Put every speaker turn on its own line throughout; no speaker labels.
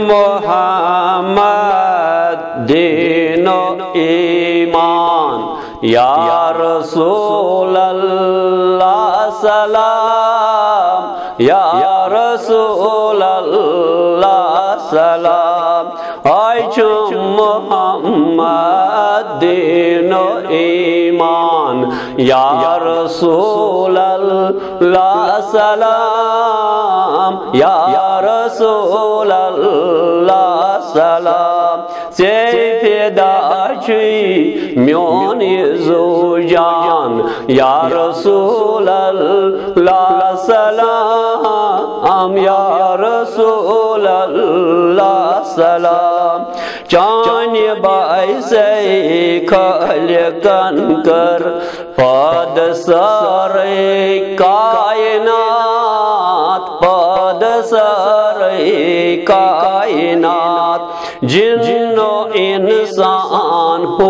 मोहम्मद दीनो ईमान या रसूल अल्लाह सलाम या रसूल अल्लाह सलाम। आय मोहम्मद दीनो ईमान या रसूल अल्लाह सलाम या रसूल अल्लाह सलाम। से फिदा म्योन यीज़ू जान या रसूल अल्लाह सलाम या रसूल अल्लाह सलाम। चान्य बाइसे खलकन कर पद सारे कायनात पद सारे कायनात। जिन्नो इंसान हो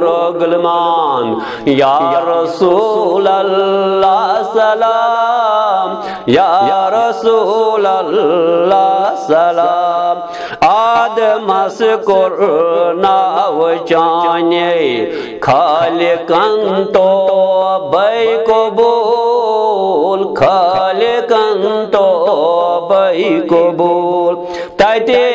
रगलमान या रसूल अल्लाह सलाम या रसूल अल्लाह सलाम। आदमस नाव चाने खालिकन तो बै कबूल खालिकन तो बै कबूल। तते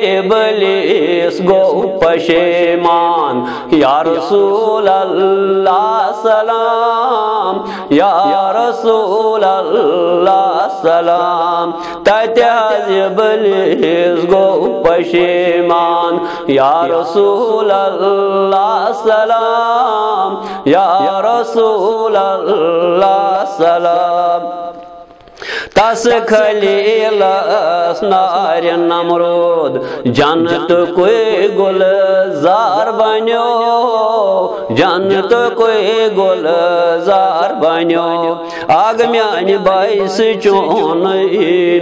इब्लीस गो पशेमान या रसूल अल्लाह सलाम या रसूल अल्लाह सलाम। तते इब्लीस गो पशेमान या रसूल अल्लाह सलाम या रसूल अल्लाह सलाम। तस खलील नार नमरूद जन्नत कोई गुलजार बनो जन्नत कोई गुलजार बनो। आग म्यान बाइस चोन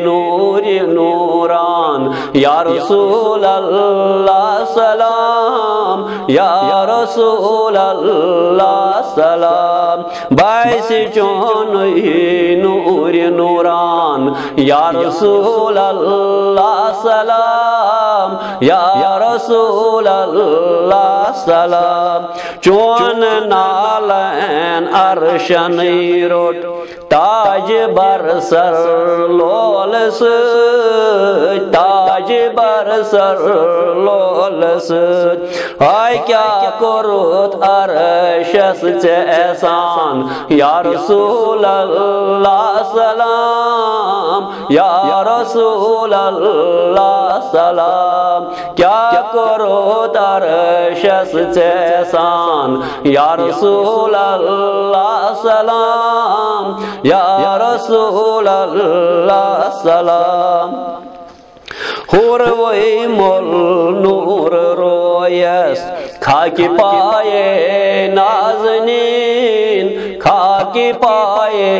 नूर नूरान या रसूल अल्लाह सलाम या रसूल अल्लाह सलाम। बाइस चोन नूर नूरान या रसूल अल्लाह सलाम या रसूल अल्लाह सलाम। चोन नालन अर्शन रोट ताज बरसर लोल ताज बरसर लोल। हाय क्या करोत अरशस से एहसान या रसूल अल्लाह सलाम या रसूल अल्लाह सलाम। क्या करो अरशस से एहसान या रसूल अल्लाह सलाम या रसूल अल्लाह सलाम। हुर वही मोल नूर रोयस खाकी पाए नाज़नीन खाकी पाए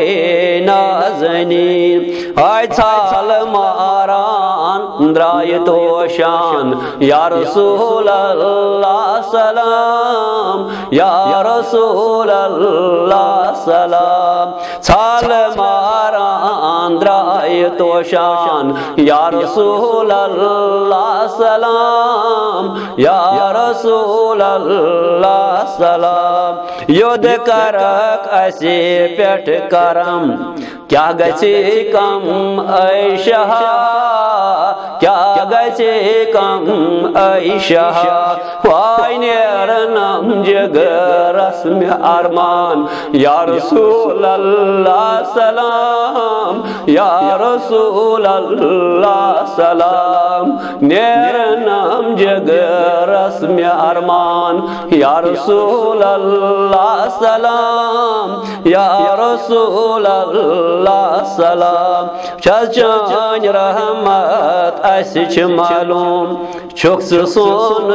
नाज़नीन। आय छाल मारान द्राय तोशान या रसूल अल्लाह सलाम या रसूल अल्लाह सलाम। छाल मारान द्राय तोशान या रसूल अल्लाह सलाम या रसूल अल्लाह सलाम। युद्ध करक असे पेट करम क्या गछे कम ऐशा क्या गछे कम ऐशा। वाय नेरनम जग रस्म अरमान या रसूल अल्लाह सलाम या रसूल अल्लाह सलाम। नेरनम जग रस्म अरमान या रसूल अल्लाह सलाम या रसूल अल्लाह सलाम। चान रहमत अस मालूम छुक सोन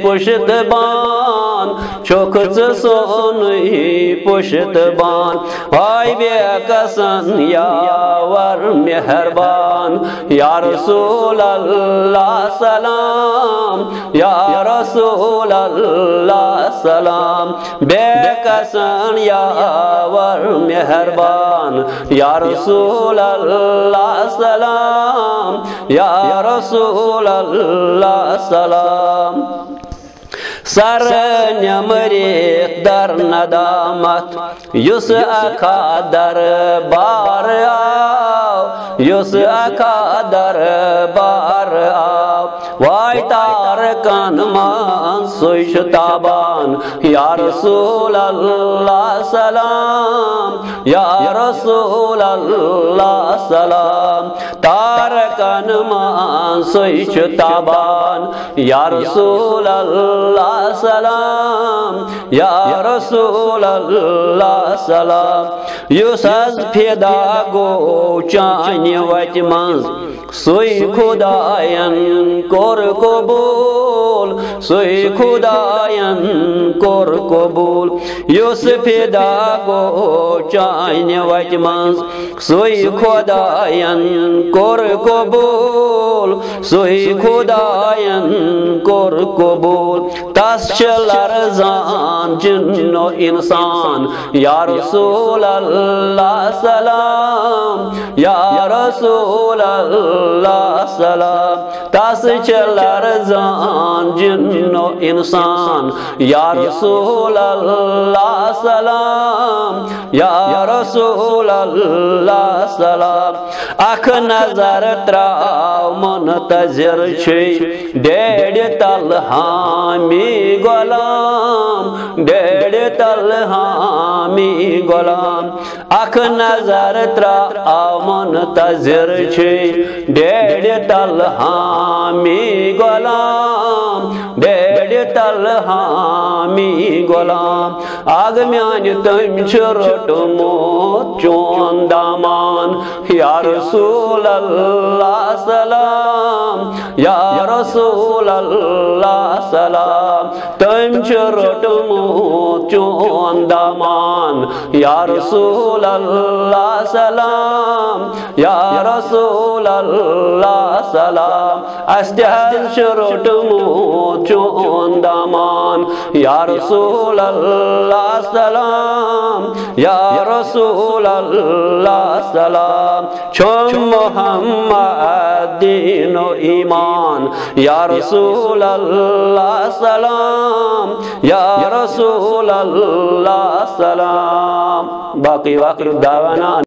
पुशत बान छुक सोन पुशत बान। हाय बेकसन या यावर मेहरबान या रसूल अल्लाह सलाम या रसूल अल्लाह सलाम बेकसन यावर मेहरबान या रसूल अल्लाह सलाम या रसूल अल्लाह सलाम सर नमरे दर नदामत युस अखा दर बार आओ युस अखा दर बार आओ वाय तार कान मान सुश ताबान या रसूल अल्लाह सलाम या रसूल अल्लाह सलाम तार कान मान सुश ताबान या रसूल अल्लाह सलाम या रसूल अल्लाह सलाम युसज फिदा गो चानि वत मंज सोई खुदायन कोर कबूल सोई खुदायन कोर कबूल युस फिदा गो चानि वत मंज सोई खुदायन कोर कबूल सोई खुदायन कोर कबूल तस लरजान जिन्नो इंसान या रसूल अल्लाह सलाम या रसूल अल्लाह सलाम तस लरजान जिन्नो इंसान या रसूल अल्लाह सलाम या रसूल अल्लाह सलाम अख नजर त्राव मुनतजिर डेढ़ तल हामी गुलाम डेढ़ तल हामी गुलाम अख नजर त्राव मुनतजिर डेढ़ तल हामी गुलाम डेढ़ तल हामी गुलाम आग म्यान तम रोटमोत चोन दामान या रसूल अल्लाह सलाम या रसूल अल्लाह सलाम तम रोटमोत चोन दामान या रसूल अल्लाह सलाम या रसूल अल्लाह सलाम अस्तेहज रोटमोत चोन दामान या रसूल अल्लाह सलाम या रसूल अल्लाह सलाम छोम मोहम्मद दीनो ईमान या रसूल अल्लाह सलाम या रसूल अल्लाह सलाम बाकी वाक़िर दावाना।